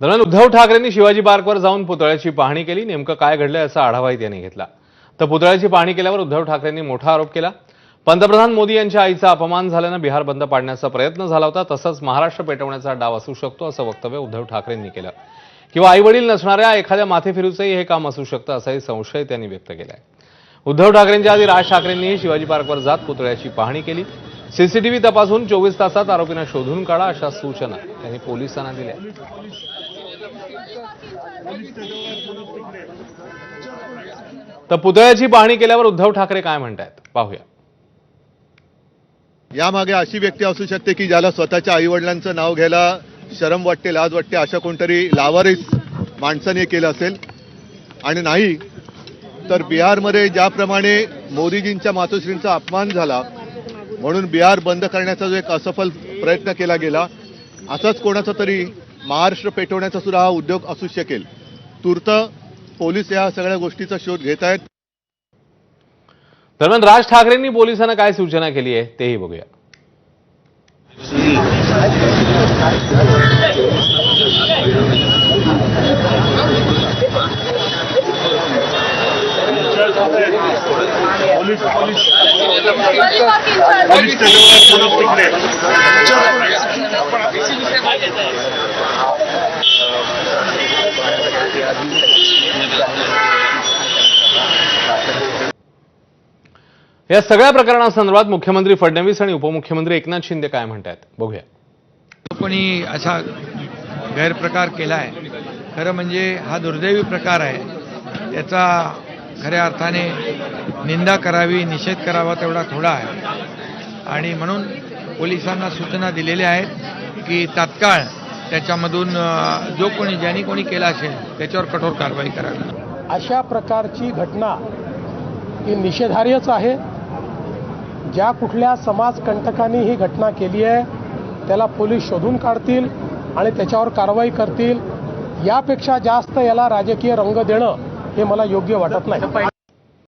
दरम्यान उद्धव ठाकरेंनी शिवाजी पार्कवर जाऊन पुतळ्याची पाहणी केली। नेमकं काय घडलं याचा आढावाही त्यांनी घेतला। तर पुतळ्याची पाहणी केल्यावर उद्धव ठाकरेंनी मोठा आरोप केला। पंतप्रधान मोदी यांच्या आईचा अपमान झाल्यानं बिहार बंद पाडण्याचा प्रयत्न झाला होता, तसंच महाराष्ट्र पेटवण्याचा डाव असू शकतो असं वक्तव्य उद्धव ठाकरेंनी केलं। किंवा आईवडील नसणाऱ्या एखाद्या माथेफिरूचंही हे काम असू शकतं असाही संशय त्यांनी व्यक्त केलाय। उद्धव ठाकरेंच्या आधी राज ठाकरेंनीही शिवाजी पार्कवर जात पुतळ्याची पाहणी केली। सीसीटीव्ही तपासून 24 तासात आरोपींना शोधून काढा अशा सूचना त्यांनी पोलिसांना दिल्या। तर पुतळ्याची पाहणी केल्यावर उद्धव ठाकरे काय म्हणतायत पाहूया। यामागे अशी व्यक्ती असू शकते की ज्याला स्वतःच्या आईवडिलांचं नाव घ्यायला शरम वाटते, लाज वाटते, अशा कोणतरी लावारिस माणसाने केलं असेल। आणि नाही तर बिहारमध्ये ज्याप्रमाणे मोदीजींच्या मातोश्रींचा अपमान झाला म्हणून बिहार बंद करण्याचा जो एक असफल प्रयत्न केला गेला, असाच कोणाचा तरी महाराष्ट्र पेटवण्याचा सुद्धा हा उद्योग असू शकेल। तूर्त पोलीस या सगळ्या गोष्टीचा शोध घेत आहेत। दरम्यान राज ठाकरेंनी पोलिसांना काय सूचना केली आहे तेही बघूया। या सगळ्या प्रकरणासंदर्भात मुख्यमंत्री फडणवीस आणि उपमुख्यमंत्री एकनाथ शिंदे काय म्हणतात बघूया। कोणी असा गैरप्रकार केलाय, खरं म्हणजे हा दुर्दैवी प्रकार आहे। त्याचा खऱ्या अर्थाने निंदा करावी, निषेध करावा तेवढा थोडा आहे। आणि म्हणून पोलिसांना सूचना दिलेल्या आहेत की तात्काळ त्याच्यामधून जो कोणी ज्यांनी कोणी केला असेल त्याच्यावर कठोर कारवाई करावी। अशा प्रकारची घटना ही निषेधार्हच आहे। ज्या कुठल्या समाजकंटकांनी ही घटना केली आहे त्याला पोलीस शोधून काढतील आणि त्याच्यावर कारवाई करतील। यापेक्षा जास्त याला राजकीय रंग देणं हे मला योग्य वाटत नाही।